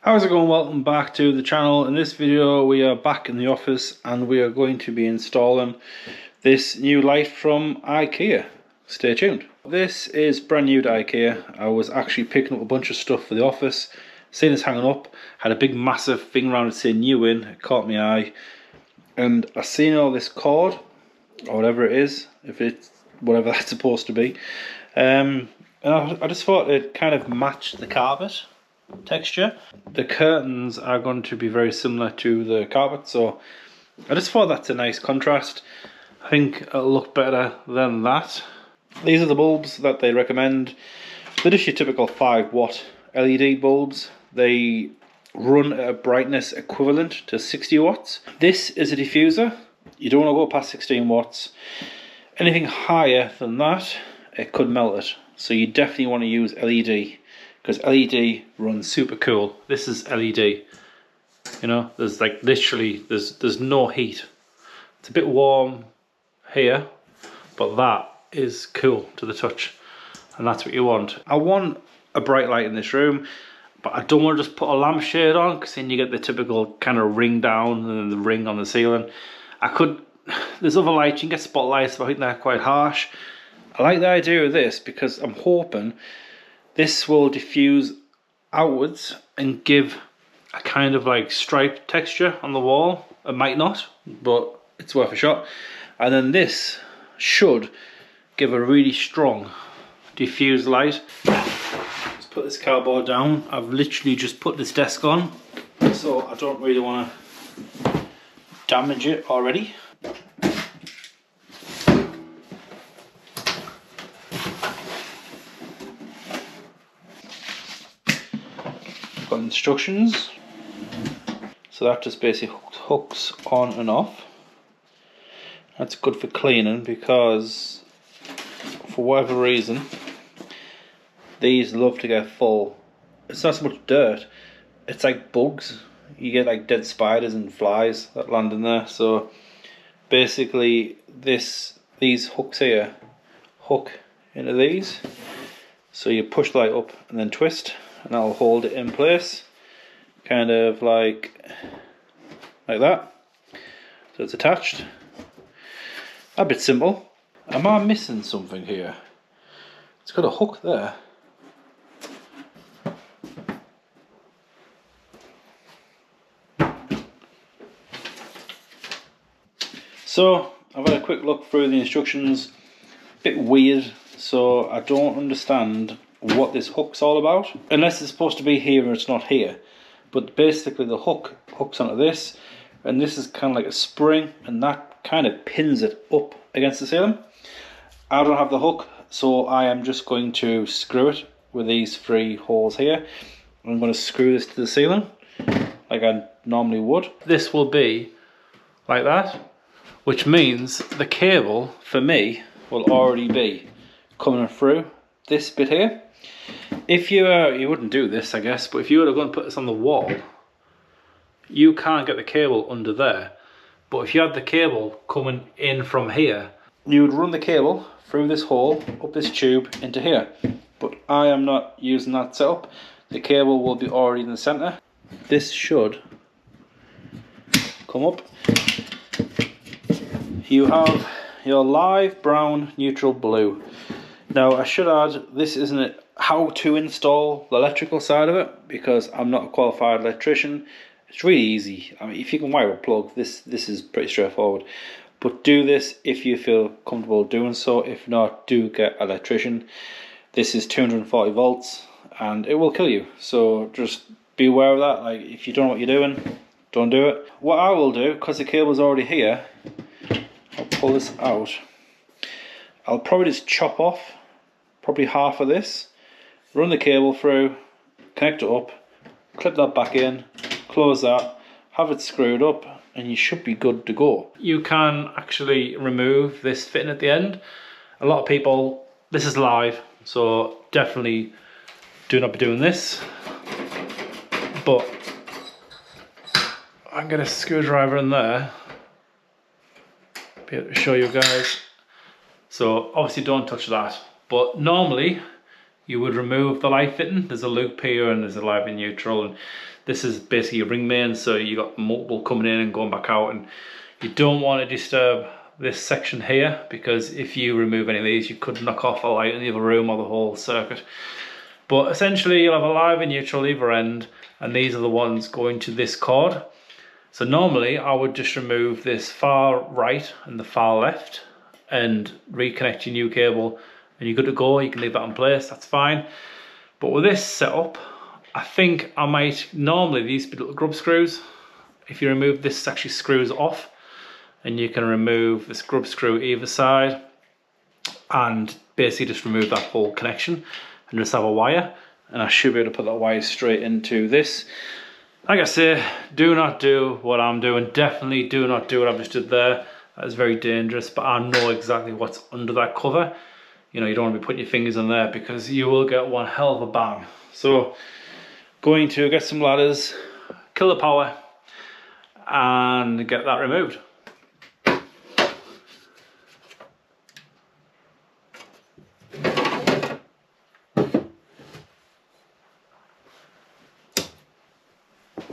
How's it going? Welcome back to the channel. In this video we are back in the office and we are going to be installing this new light from IKEA. Stay tuned. This is brand new to IKEA. I was actually picking up a bunch of stuff for the office, seen this hanging up, had a big massive thing around it saying new in, it caught my eye, and I seen all this cord or whatever it is, if it's whatever that's supposed to be, and I just thought it kind of matched the carpet texture. The curtains are going to be very similar to the carpet, so I just thought that's a nice contrast. I think it'll look better than that. These are the bulbs that they recommend. They're just your typical 5-watt LED bulbs. They run at a brightness equivalent to 60 watts. This is a diffuser. You don't want to go past 16 watts. Anything higher than that, it could melt it. So you definitely want to use LED, because LED runs super cool. This is LED. You know, there's like literally, there's no heat. It's a bit warm here, but that is cool to the touch. And that's what you want. I want a bright light in this room, but I don't want to just put a lampshade on, because then you get the typical kind of ring down and then the ring on the ceiling. There's other lights, you can get spotlights, but I think they're quite harsh. I like the idea of this because I'm hoping this will diffuse outwards and give a kind of like striped texture on the wall. It might not, but it's worth a shot. And then this should give a really strong diffused light. Let's put this cardboard down. I've literally just put this desk on, so I don't really want to damage it already. Got instructions, so that just basically hooks on and off. That's good for cleaning, because for whatever reason these love to get full. It's not so much dirt, it's like bugs. You get like dead spiders and flies that land in there. So basically these hooks here hook into these, so you push the light up and then twist, and that'll hold it in place, kind of like that. So it's attached. A bit simple. Am I missing something here? It's got a hook there. So I've had a quick look through the instructions. Bit weird, so I don't understand what this hook's all about, unless it's supposed to be here and it's not here. But basically the hook hooks onto this, and this is kind of like a spring, and that kind of pins it up against the ceiling. I don't have the hook, so I am just going to screw it with these 3 holes here. I'm going to screw this to the ceiling like I normally would. This will be like that, which means the cable for me will already be coming through this bit here. If you wouldn't do this, I guess, but if you were going to put this on the wall, you can't get the cable under there. But if you had the cable coming in from here, you would run the cable through this hole, up this tube, into here. But I am not using that setup. The cable will be already in the center. This should come up. You have your live brown, neutral blue. Now I should add, this isn't how to install the electrical side of it, because I'm not a qualified electrician. It's really easy. I mean, if you can wire a plug, this is pretty straightforward. But do this if you feel comfortable doing so. If not, do get an electrician. This is 240 volts and it will kill you. So just be aware of that. Like, if you don't know what you're doing, don't do it. What I will do, because the cable's already here, I'll pull this out. I'll probably just chop off probably half of this, run the cable through, connect it up, clip that back in, close that, have it screwed up, and you should be good to go. You can actually remove this fitting at the end. A lot of people, this is live, so definitely do not be doing this. But I'm gonna screwdriver in there, be able to show you guys. So obviously don't touch that. But normally you would remove the light fitting. There's a loop here and there's a live and neutral, and This is basically your ring main, so you got multiple coming in and going back out, and you don't want to disturb this section here, because if you remove any of these you could knock off a light in the other room or the whole circuit. But essentially you'll have a live and neutral either end, and these are the ones going to this cord. So normally I would just remove this far right and the far left and reconnect your new cable and you're good to go. You can leave that in place, that's fine. But with this setup, I think I might, normally these little grub screws, if you remove this actually screws off, and you can remove this grub screw either side and basically just remove that whole connection and just have a wire, and I should be able to put that wire straight into this. Like I say, do not do what I'm doing. Definitely do not do what I've just did there. That is very dangerous, but I know exactly what's under that cover. You know, you don't want to be putting your fingers in there because you will get one hell of a bang. So, going to get some ladders, kill the power, and get that removed.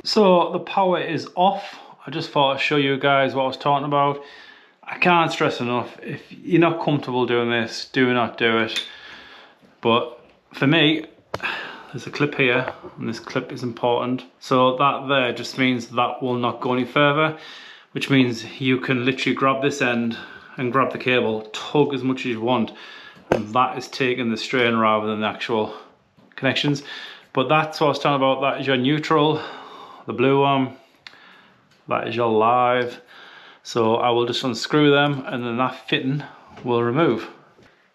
So the power is off. I just thought I'd show you guys what I was talking about. I can't stress enough, if you're not comfortable doing this, do not do it. But for me, there's a clip here, and this clip is important. So that there just means that will not go any further, which means you can literally grab this end and grab the cable, tug as much as you want, and that is taking the strain rather than the actual connections. But that's what I was talking about. That is your neutral, the blue one, that is your live. So I will just unscrew them and then that fitting will remove.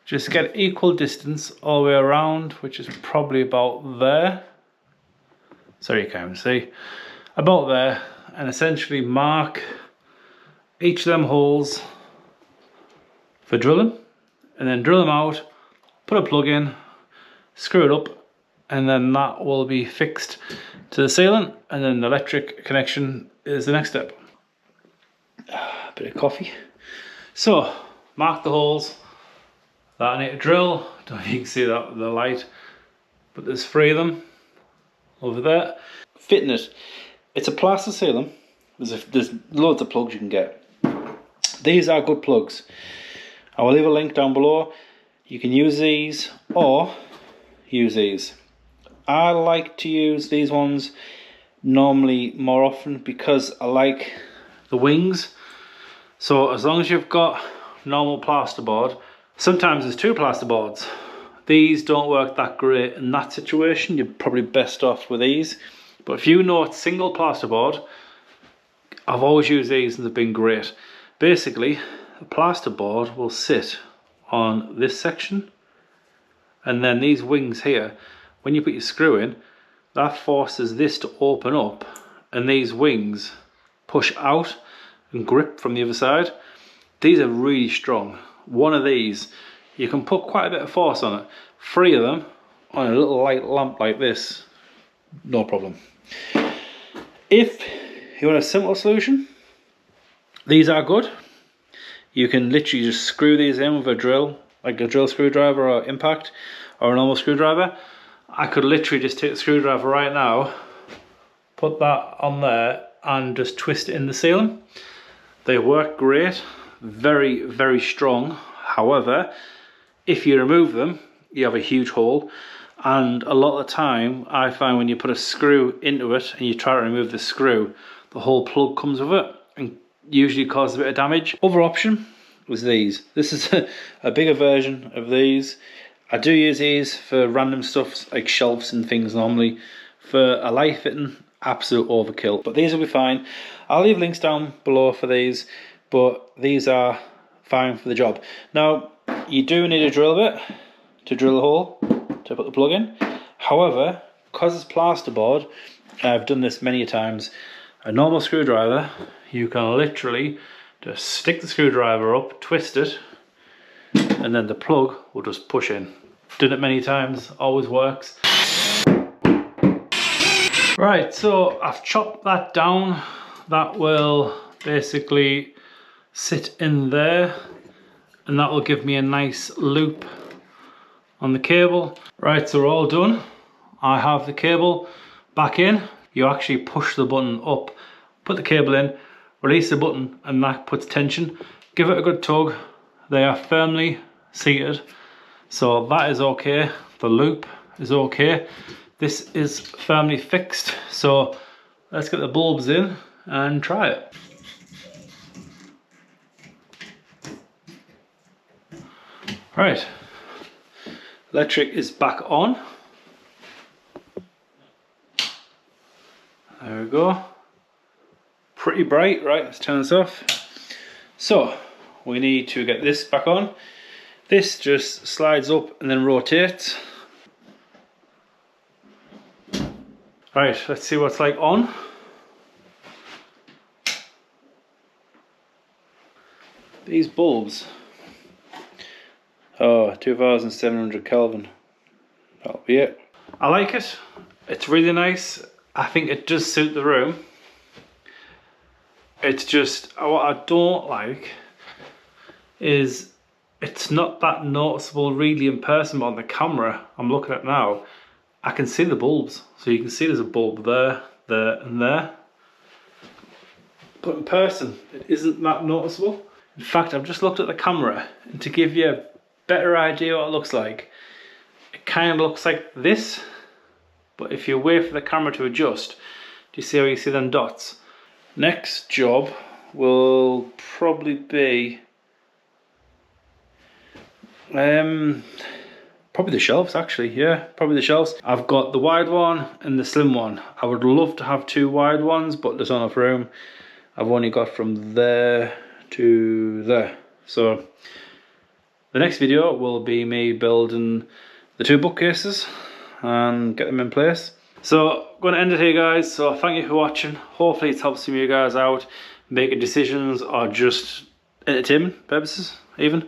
Just get equal distance all the way around, which is probably about there. Sorry you can't even see. About there, and essentially mark each of them holes for drilling, and then drill them out, put a plug in, screw it up, and then that will be fixed to the ceiling, and then the electric connection is the next step. A bit of coffee. So, mark the holes that I need to drill. Don't know if you can see that with the light, but there's 3 of them over there. Fitting it. It's a plaster ceiling. There's loads of plugs you can get. These are good plugs. I will leave a link down below. You can use these or use these. I like to use these ones normally more often because I like the wings. So as long as you've got normal plasterboard, sometimes there's 2 plasterboards. These don't work that great in that situation. You're probably best off with these. But if you know it's single plasterboard, I've always used these and they've been great. Basically, the plasterboard will sit on this section, and then these wings here, when you put your screw in, that forces this to open up, and these wings push out and grip from the other side. These are really strong. One of these, you can put quite a bit of force on it. 3 of them on a little light lamp like this, no problem. If you want a simple solution, these are good. You can literally just screw these in with a drill, like a drill screwdriver or impact, or a normal screwdriver. I could literally just take the screwdriver right now, put that on there, and just twist it in the ceiling. They work great, very, very strong. However, if you remove them, you have a huge hole. And a lot of the time, I find when you put a screw into it and you try to remove the screw, the whole plug comes with it and usually causes a bit of damage. Other option was these. This is a bigger version of these. I do use these for random stuff like shelves and things normally. For a light fitting, absolute overkill. But these will be fine. I'll leave links down below for these, but these are fine for the job. Now, you do need a drill bit to drill a hole to put the plug in. However, because it's plasterboard, I've done this many times, a normal screwdriver, you can literally just stick the screwdriver up, twist it, and then the plug will just push in. Done it many times, always works. Right, so I've chopped that down. That will basically sit in there, and that will give me a nice loop on the cable. Right, so we're all done. I have the cable back in, you actually push the button up, put the cable in, release the button, and that puts tension. Give it a good tug. They are firmly seated, so that is okay. The loop is okay. This is firmly fixed, so let's get the bulbs in and try it. Right, electric is back on. There we go. Pretty bright. Right, let's turn this off. So we need to get this back on. This just slides up and then rotates. Right, let's see what's like on. These bulbs, oh, 2700 Kelvin. That'll be it. I like it. It's really nice. I think it does suit the room. It's just, what I don't like is it's not that noticeable really in person, but on the camera I'm looking at now, I can see the bulbs. So you can see there's a bulb there, there and there. But in person, it isn't that noticeable. In fact, I've just looked at the camera, and to give you a better idea what it looks like, it kind of looks like this. But if you wait for the camera to adjust, do you see how you see them dots? Next job will probably be probably the shelves, actually. Yeah, probably the shelves. I've got the wide one and the slim one. I would love to have two wide ones, but there's not enough room. I've only got from there to there. So the next video will be me building the two bookcases and get them in place. So I'm going to end it here, guys. So thank you for watching. Hopefully it's helped some of you guys out making decisions or just entertainment purposes even.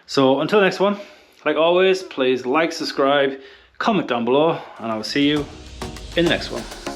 So until the next one, like always, please like, subscribe, comment down below, and I will see you in the next one.